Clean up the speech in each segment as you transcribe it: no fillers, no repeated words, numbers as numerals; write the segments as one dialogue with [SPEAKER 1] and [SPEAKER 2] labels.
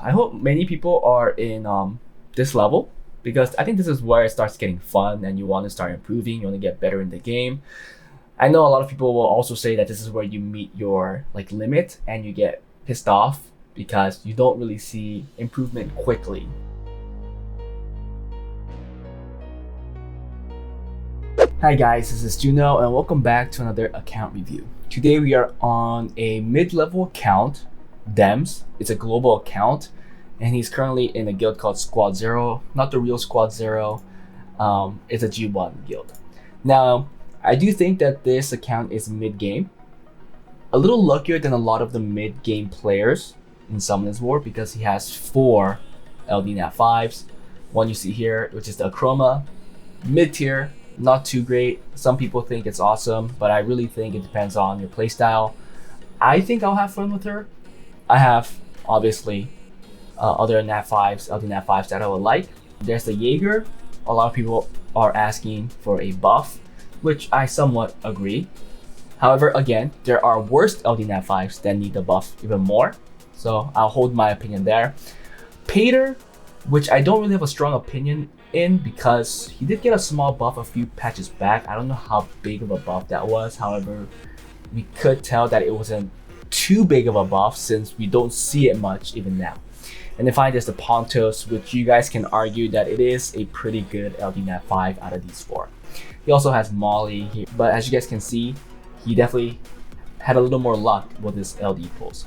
[SPEAKER 1] I hope many people are in this level, because I think this is where it starts getting fun and you want to start improving, you want to get better in the game. I know a lot of people will also say that this is where you meet your limit and you get pissed off because you don't really see improvement quickly. Hi guys, this is Juno and welcome back to another account review. Today we are on a mid-level account, Dems. It's a global account and he's currently in a guild called Squad Zero, not the real Squad Zero. It's a G1 guild. Now, I do think that this account is mid-game. A little luckier than a lot of the mid-game players in Summoners War because he has 4 LD Nat 5s. One you see here, which is the Achroma, mid-tier, not too great. Some people think it's awesome, but I really think it depends on your playstyle. I think I'll have fun with her. I have, obviously, other Nat 5s, LD Nat 5s that I would like. There's the Jaeger. A lot of people are asking for a buff, which I somewhat agree. However, again, there are worse LD Nat 5s that need the buff even more. So I'll hold my opinion there. Pater, which I don't really have a strong opinion in because he did get a small buff a few patches back. I don't know how big of a buff that was. However, we could tell that it wasn't too big of a buff since we don't see it much even now. And then finally, there's the Pontos, which you guys can argue that it is a pretty good LD Nat 5 out of these 4. He also has Molly here, but as you guys can see, he definitely had a little more luck with his LD pulls.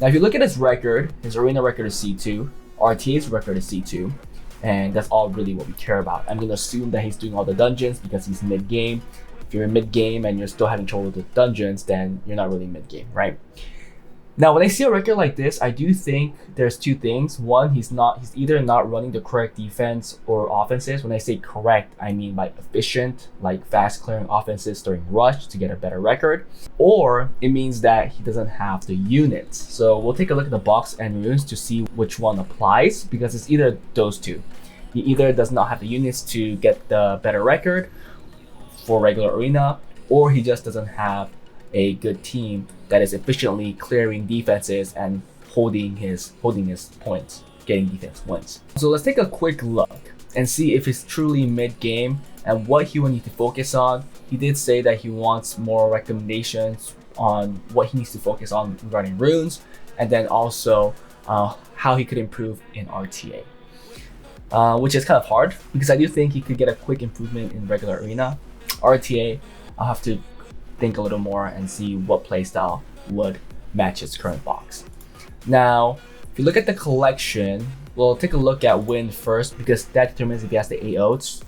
[SPEAKER 1] Now, if you look at his record, his arena record is C2, RTA's record is C2, and that's all really what we care about. I'm gonna assume that he's doing all the dungeons because he's mid-game. If you're mid-game and you're still having trouble with the dungeons, then you're not really mid-game, right? Now, when I see a record like this, I do think there's 2 things. One, he's either not running the correct defense or offenses. When I say correct, I mean by efficient, like fast clearing offenses during rush to get a better record. Or it means that he doesn't have the units. So we'll take a look at the box and runes to see which one applies, because it's either those 2. He either does not have the units to get the better record for regular arena, or he just doesn't have a good team that is efficiently clearing defenses and holding his points, getting defense wins. So let's take a quick look and see if he's truly mid-game and what he will need to focus on. He did say that he wants more recommendations on what he needs to focus on regarding runes, and then also how he could improve in RTA. Which is kind of hard because I do think he could get a quick improvement in regular arena. RTA, I'll have to think a little more and see what playstyle would match his current box. Now, if you look at the collection, we'll take a look at win first because that determines if he has the AOs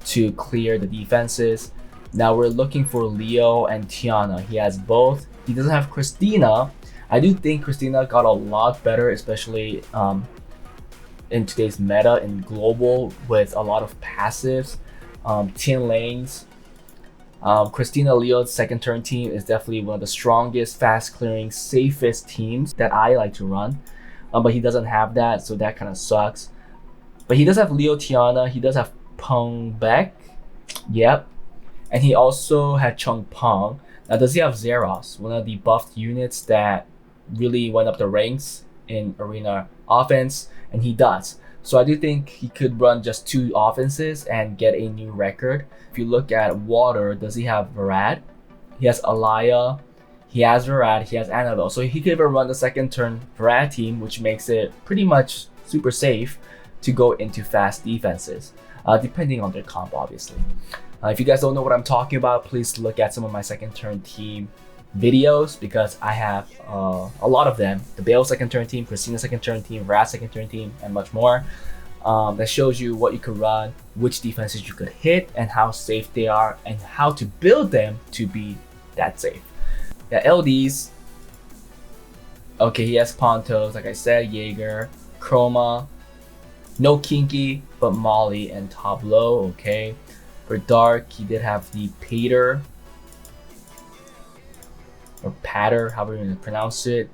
[SPEAKER 1] to clear the defenses. Now we're looking for Leo and Tiana. He has both. He doesn't have Christina. I do think Christina got a lot better, especially in today's meta in global with a lot of passives, 10 lanes. Christina Leo's second turn team is definitely one of the strongest, fast clearing, safest teams that I like to run. But he doesn't have that, so that kind of sucks. But he does have Leo Tiana, he does have Peng Beck, yep. And he also had Chung Peng. Now, does he have Zeros, one of the buffed units that really went up the ranks in arena offense? And he does. So I do think he could run just 2 offenses and get a new record. If you look at water, does he have Varad? He has Alaya, he has Varad, he has Annabelle. So he could even run the second turn Varad team, which makes it pretty much super safe to go into fast defenses, depending on their comp, obviously. If you guys don't know what I'm talking about, please look at some of my second turn team videos because I have a lot of them. The Bale second turn team, Christina second turn team, Rat second turn team, and much more. That shows you what you could run, which defenses you could hit, and how safe they are, and how to build them to be that safe. Yeah, LDs. Okay, he has Pontos, like I said, Jaeger, Chroma, no Kinky, but Molly and Tableau. Okay, for Dark, he did have the Pater, or Patter, however you pronounce it,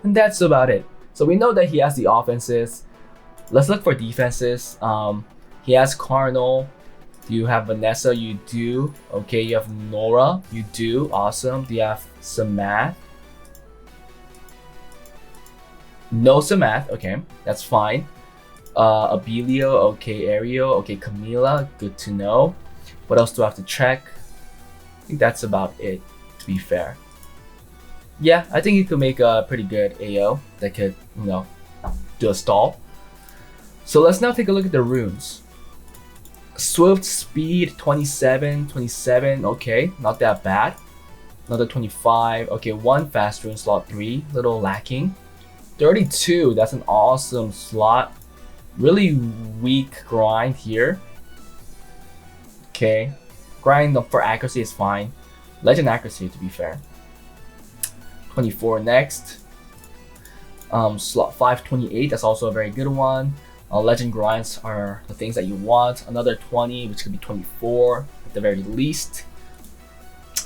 [SPEAKER 1] and that's about it. So we know that he has the offenses. Let's look for defenses. He has Carnal. Do you have Vanessa? You do. Okay, you have Nora. You do. Awesome. Do you have Samath? No Samath, okay, that's fine. Abelio, okay, Ariel, okay, Camila, good to know. What else do I have to check? I think that's about it, to be fair. Yeah, I think you could make a pretty good AO that could, do a stall. So let's now take a look at the runes. Swift speed 27, okay, not that bad. Another 25, okay, one fast rune, slot 3, little lacking. 32, that's an awesome slot. Really weak grind here. Okay, grind for accuracy is fine. Legend accuracy, to be fair. 24 next. Slot 5, 28, that's also a very good one. Legend grinds are the things that you want. Another 20, which could be 24 at the very least.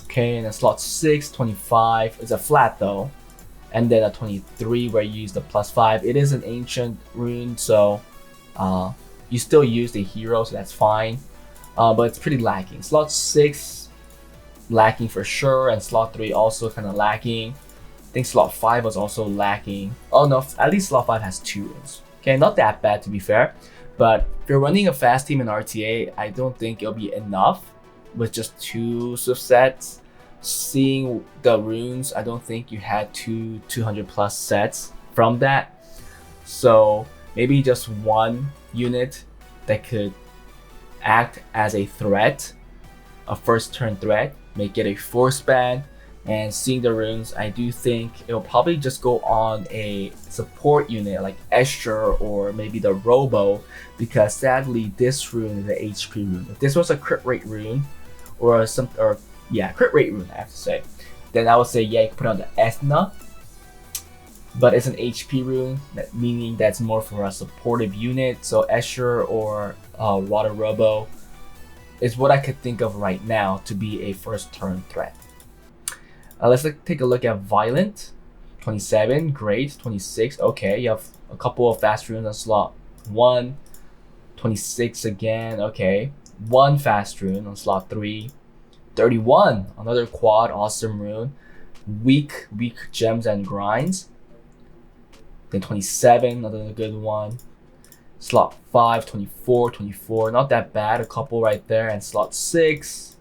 [SPEAKER 1] Okay, and then slot 6, 25 is a flat though. And then a 23 where you use the +5. It is an ancient rune, so you still use the hero, so that's fine. But it's pretty lacking. Slot 6 lacking for sure, and slot 3 also kind of lacking. I think slot 5 was also lacking. Oh no, at least slot 5 has 2 runes. Okay, not that bad to be fair, but if you're running a fast team in RTA, I don't think it'll be enough with just 2 Swift sets. Seeing the runes, I don't think you had 200 plus sets from that. So maybe just 1 unit that could act as a threat, a first turn threat, make it a force ban. And seeing the runes, I do think it'll probably just go on a support unit like Escher or maybe the Robo, because sadly this rune is an HP rune. If this was a crit rate rune or crit rate rune, I have to say, then I would say yeah, you can put on the Ethna. But it's an HP rune, meaning that's more for a supportive unit. So Escher or Water Robo is what I could think of right now to be a first turn threat. Let's take a look at Violent. 27, great. 26, okay. You have a couple of fast runes on slot 1. 26 again, okay. 1 fast rune on slot 3. 31, another quad, awesome rune. Weak gems and grinds. Then 27, another good one. Slot 5, 24, not that bad. A couple right there. And slot 6.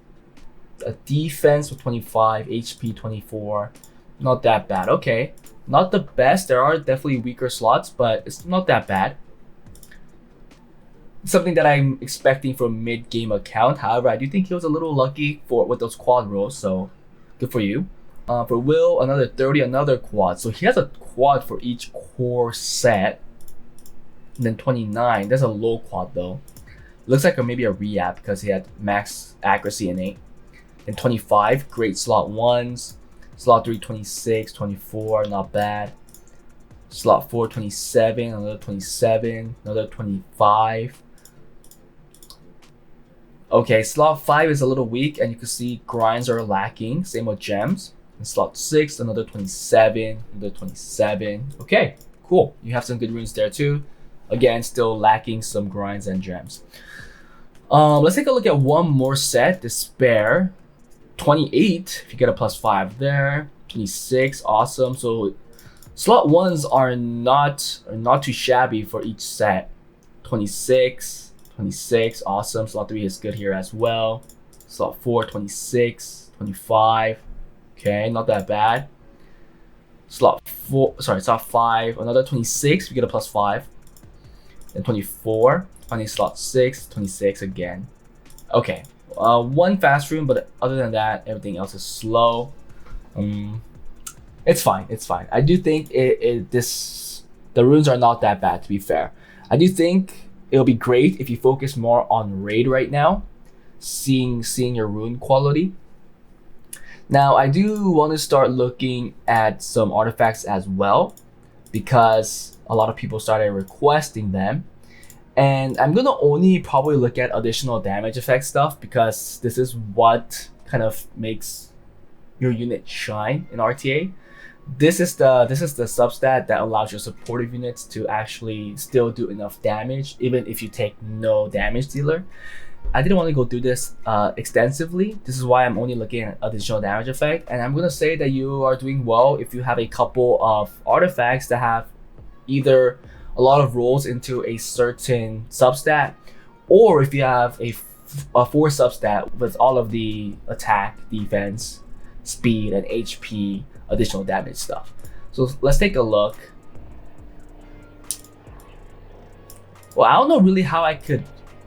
[SPEAKER 1] A defense with 25, HP 24, not that bad. Okay, not the best. There are definitely weaker slots, but it's not that bad. Something that I'm expecting from mid-game account. However, I do think he was a little lucky with those quad rolls, so good for you. For Will, another 30, another quad. So he has a quad for each core set. And then 29, that's a low quad though. Looks like maybe a re-app because he had max accuracy innate. And 25, great slot 1s. Slot 3, 26, 24, not bad. Slot 4, 27, another 27, another 25. Okay, slot 5 is a little weak, and you can see grinds are lacking. Same with gems. And slot 6, another 27, another 27. Okay, cool. You have some good runes there too. Again, still lacking some grinds and gems. Let's take a look at one more set, Despair. 28, if you get a +5 there. 26, awesome. So slot 1s are not too shabby for each set. 26, awesome. Slot 3 is good here as well. Slot 4, 26, 25. Okay, not that bad. Slot 5, another 26, we get a +5. Then 24, finally slot 6, 26 again. Okay, 1 fast rune, but other than that, everything else is slow. It's fine. I do think the runes are not that bad, to be fair. I do think it'll be great if you focus more on raid right now, seeing your rune quality. Now, I do want to start looking at some artifacts as well, because a lot of people started requesting them. And I'm gonna only probably look at additional damage effect stuff, because this is what kind of makes your unit shine in RTA. This is the substat that allows your supportive units to actually still do enough damage, even if you take no damage dealer. I didn't want to go through this extensively. This is why I'm only looking at additional damage effect. And I'm gonna say that you are doing well if you have a couple of artifacts that have either a lot of rolls into a certain substat, or if you have a 4 substat with all of the attack, defense, speed, and HP additional damage stuff. So let's take a look. Well, I don't know really how I could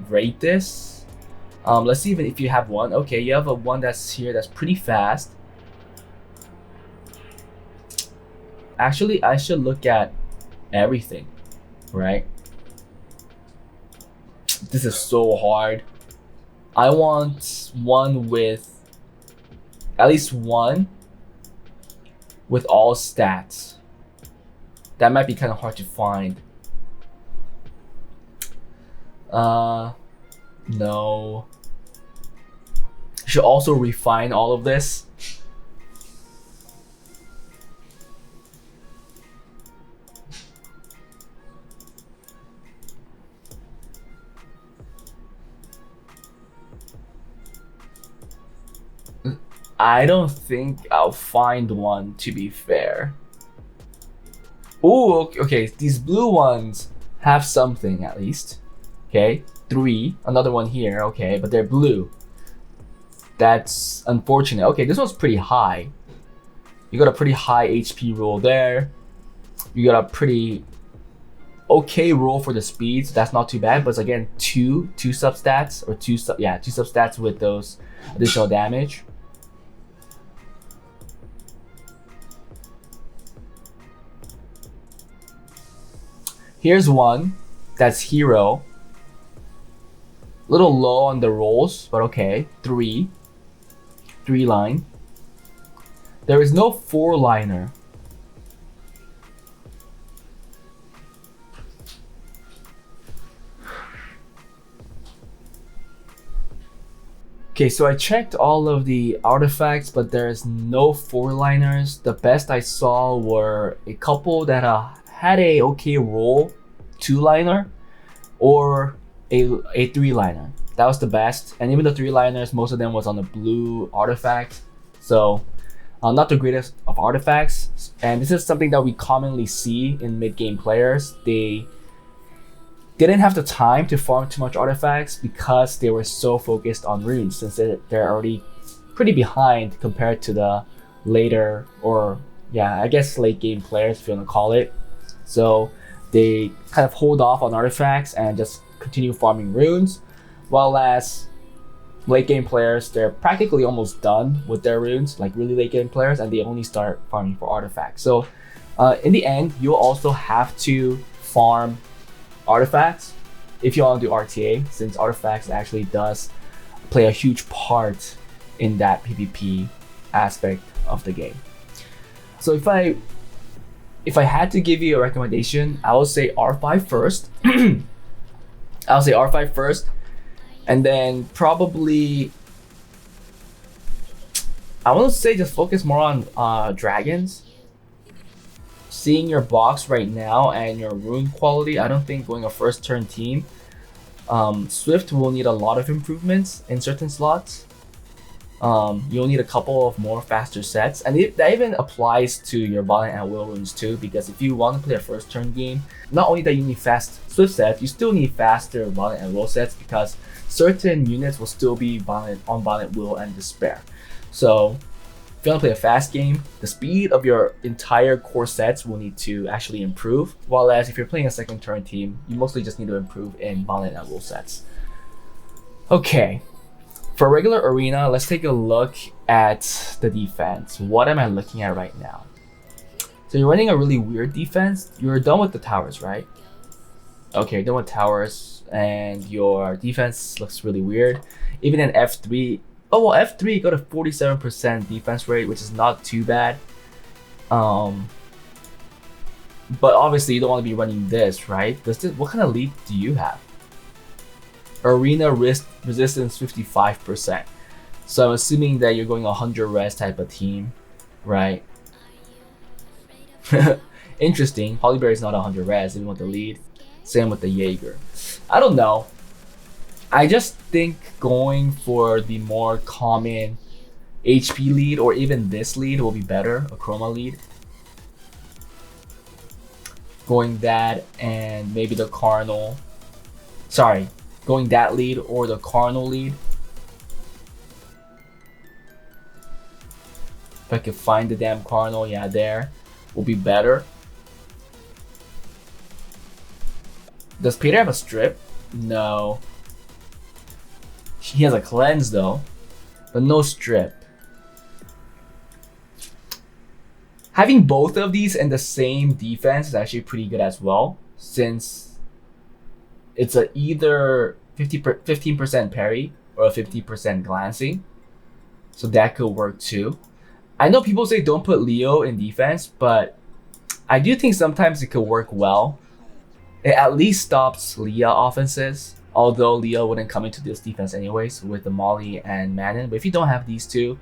[SPEAKER 1] rate this. Let's see even if you have one. Okay, you have a one that's here that's pretty fast. Actually, I should look at everything, right? This is so hard. I want one with at least one with all stats. That might be kind of hard to find. No. Should also refine all of this. I don't think I'll find one, to be fair. Ooh, okay, these blue ones have something at least. Okay, 3, another one here, okay, but they're blue. That's unfortunate. Okay, this one's pretty high. You got a pretty high HP roll there. You got a pretty okay roll for the speed, so that's not too bad, but it's again two substats, or two substats with those additional damage. Here's one that's hero. Little low on the rolls, but okay. 3 line. There is no 4-liner. Okay, so I checked all of the artifacts, but there's no 4-liners. The best I saw were a couple that had a okay roll, 2-liner, or a 3-liner. That was the best. And even the 3-liners, most of them was on the blue artifact. So not the greatest of artifacts. And this is something that we commonly see in mid-game players. They didn't have the time to farm too much artifacts because they were so focused on runes, since they're already pretty behind compared to the later, or I guess late game players, if you want to call it. So they kind of hold off on artifacts and just continue farming runes, while as late game players, they're practically almost done with their runes, like really late game players, and they only start farming for artifacts. So in the end, you'll also have to farm artifacts if you want to do RTA, since artifacts actually does play a huge part in that PvP aspect of the game. So if I had to give you a recommendation, I would say R5 first. I'll say R5 first, and then probably I want to say just focus more on dragons. Seeing your box right now and your rune quality, I don't think going a first turn team. Swift will need a lot of improvements in certain slots. You'll need a couple of more faster sets, and that even applies to your Violent at Will runes too, because if you want to play a first turn game, not only that you need fast Swift sets, you still need faster Violent at Will sets, because certain units will still be on Violent Will and Despair. So if you want to play a fast game, the speed of your entire core sets will need to actually improve, while as if you're playing a second turn team, you mostly just need to improve in Violent at Will sets. Okay. For regular arena, let's take a look at the defense. What am I looking at right now? So you're running a really weird defense. You're done with the towers, right? Okay, done with towers, and your defense looks really weird. Even in F3, F3 got a 47% defense rate, which is not too bad. But obviously you don't want to be running this, right? What kind of lead do you have? Arena resistance 55%. So I'm assuming that you're going 100 res type of team, right? Interesting. Holyberry is not 100 res even with the lead. Same with the Jaeger. I don't know. I just think going for the more common HP lead, or even this lead, will be better, a chroma lead. going that and maybe the Cardinal. Sorry, going that lead or the Cardinal lead. If I could find the damn Cardinal, yeah, there will be better. Does Peter have a strip? No. He has a cleanse though, but no strip. Having both of these in the same defense is actually pretty good as well, since it's a either 15% parry or a 50% glancing. So that could work too. I know people say don't put Leo in defense, but I do think sometimes it could work well. It at least stops Leah offenses, although Leo wouldn't come into this defense anyways with the Molly and Manon. But if you don't have these two,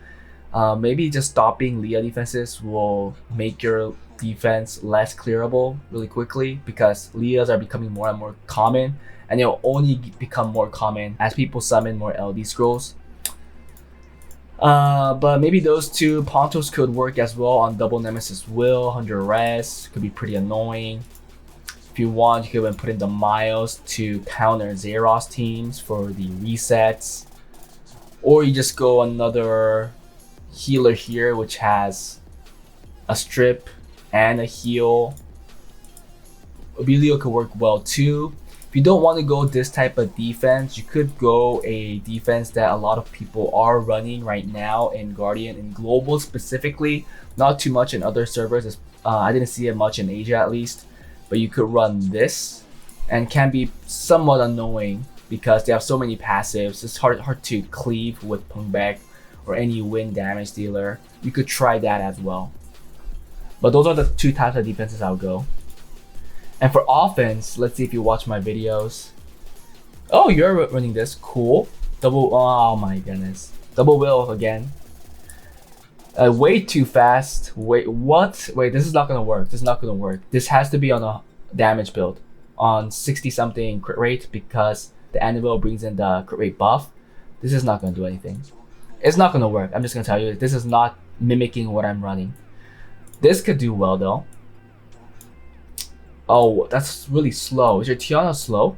[SPEAKER 1] maybe just stopping Leah defenses will make your defense less clearable really quickly, because Leahs are becoming more and more common, and they'll only become more common as people summon more LD scrolls. But maybe those two Pontos could work as well on double Nemesis Will, 100 res, could be pretty annoying. If you want, you could even put in the Miles to counter Zeros teams for the resets. Or you just go another healer here, which has a strip and a heal. Abilio could work well too. If you don't want to go this type of defense, you could go a defense that a lot of people are running right now in Guardian and Global specifically. Not too much in other servers. I didn't see it much in Asia at least. But you could run this, and can be somewhat annoying because they have so many passives. It's hard to cleave with Pungback or any wind damage dealer. You could try that as well. But those are the two types of defenses I'll go. And for offense, let's see if you watch my videos. Oh, you're running this. Cool. Double. Oh my goodness. Double will again. Way too fast. Wait, what? Wait, this is not gonna work. This is not gonna work. This has to be on a damage build on 60 something crit rate, because the anvil brings in the crit rate buff. This is not gonna do anything. It's not gonna work. I'm just gonna tell you, this is not mimicking what I'm running. This could do well though. Oh, that's really slow. Is your Tiana slow?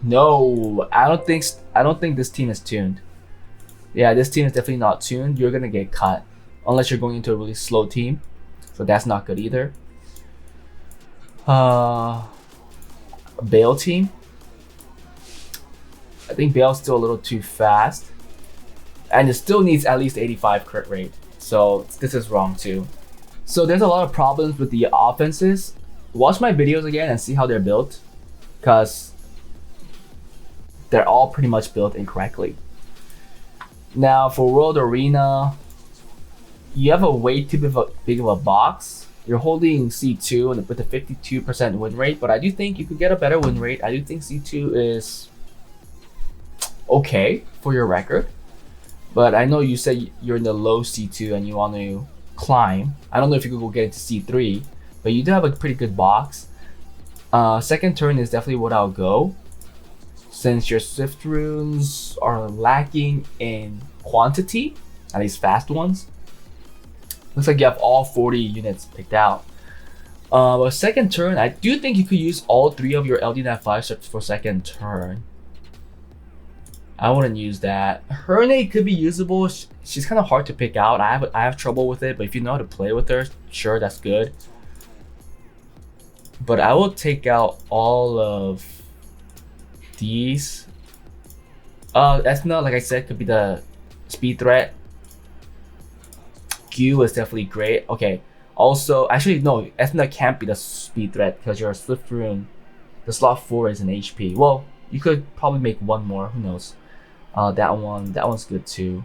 [SPEAKER 1] No, I don't think this team is tuned. Yeah, this team is definitely not tuned. You're gonna get cut unless you're going into a really slow team, so that's not good either. Bale team. I think Bale's still a little too fast, and it still needs at least 85 crit rate. So this is wrong too. So there's a lot of problems with the offenses. Watch my videos again and see how they're built, because they're all pretty much built incorrectly. Now for World Arena, you have a way too big of a box. You're holding C2 with a 52% win rate, but I do think you could get a better win rate. I do think C2 is okay for your record, but I know you said you're in the low C2 and you want to climb. I don't know if you could go get into C3, but you do have a pretty good box. Second turn is definitely what I'll go, since your Swift runes are lacking in quantity, at least fast ones. Looks like you have all 40 units picked out. But second turn, I do think you could use all 3 of your LD9 5 steps for second turn. I wouldn't use that. Herne could be usable. She's kind of hard to pick out. I have trouble with it, but if you know how to play with her, sure, that's good. But I will take out all of these. Esna, like I said, could be the speed threat. Q is definitely great. Okay. Also, actually no, Esna can't be the speed threat because your Swift rune, the slot 4 is an HP. Well, you could probably make one more. Who knows? That one's good too.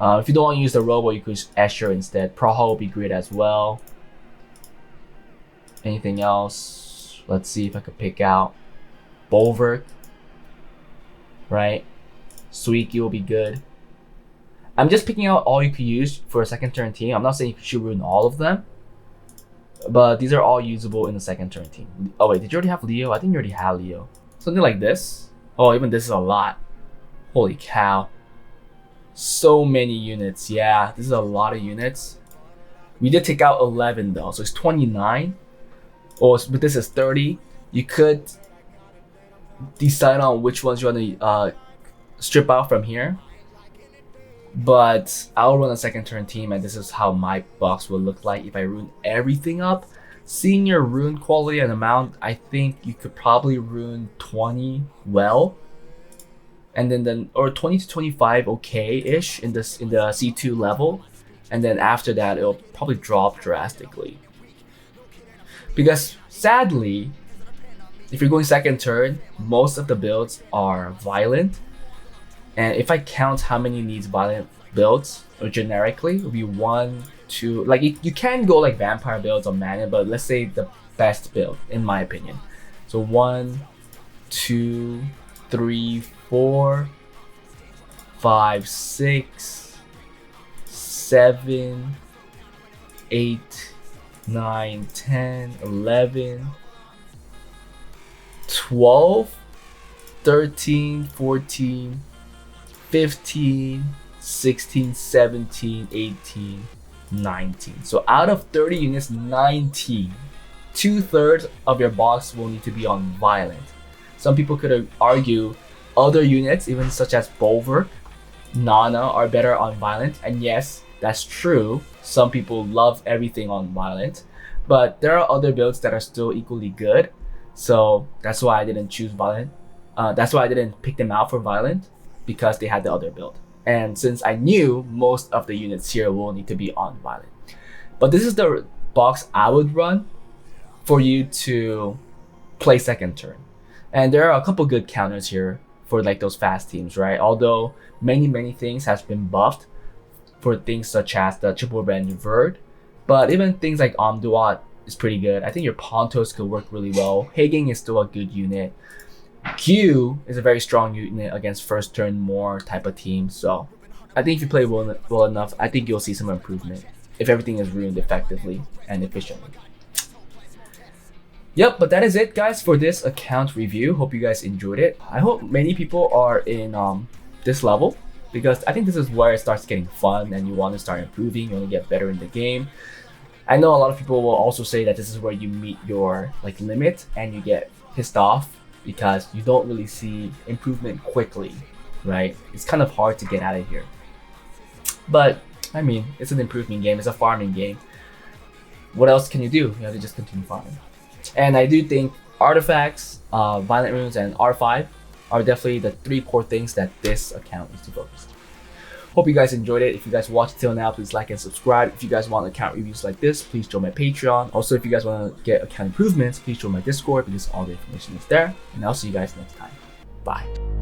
[SPEAKER 1] If you don't want to use the Robo, you could use Escher instead. Praha will be great as well. Anything else? Let's see if I could pick out Bolverk. Right? Suiki will be good. I'm just picking out all you could use for a second turn team. I'm not saying you should ruin all of them, but these are all usable in the second turn team. Oh wait, did you already have Leo? I think you already had Leo. Something like this. Oh, even this is a lot. Holy cow. So many units. Yeah, this is a lot of units. We did take out 11 though, so it's 29. but this is 30. You could decide on which ones you want to strip out from here. But I'll run a second turn team, and this is how my box will look like if I rune everything up. Seeing your rune quality and amount, I think you could probably rune 20 well, and then or 20 to 25 okay-ish in the C2 level, and then after that it'll probably drop drastically. Because sadly, if you're going second turn, most of the builds are violent. And if I count how many needs violent builds, or generically, it would be 1, 2, like you can go like vampire builds on mana, but let's say the best build, in my opinion. So 1, 2, 3, 4, 5, 6, 7, 8, 9, 10, 11, 12, 13, 14, 15, 16, 17, 18, 19. So out of 30 units, 19, 2/3 of your box will need to be on violent. Some people could argue other units, even such as Bulwark, Nana, are better on violent. And yes, that's true. Some people love everything on violent, but there are other builds that are still equally good. So that's why I didn't choose violent. That's why I didn't pick them out for violent, because they had the other build. And since I knew most of the units here will need to be on violent. But this is the box I would run for you to play second turn. And there are a couple good counters here for like those fast teams, right? Although many things has been buffed for things such as the triple red verd, but even things like Omduat is pretty good. I think your Pontos could work really well. Hagen is still a good unit. Q is a very strong unit against first turn more type of team. So I think if you play well enough, I think you'll see some improvement if everything is ruined effectively and efficiently. Yep, but that is it guys for this account review. Hope you guys enjoyed it. I hope many people are in this level, because I think this is where it starts getting fun and you want to start improving, you want to get better in the game. I know a lot of people will also say that this is where you meet your like limit and you get pissed off because you don't really see improvement quickly, right? It's kind of hard to get out of here. But I mean, it's an improvement game, it's a farming game. What else can you do? You have to just continue farming. And I do think artifacts, violent runes, and R5 are definitely the 3 core things that this account needs to focus on. Hope you guys enjoyed it. If you guys watched till now, please like and subscribe. If you guys want account reviews like this, please join my Patreon. Also, if you guys want to get account improvements, please join my Discord, because all the information is there. And I'll see you guys next time. Bye.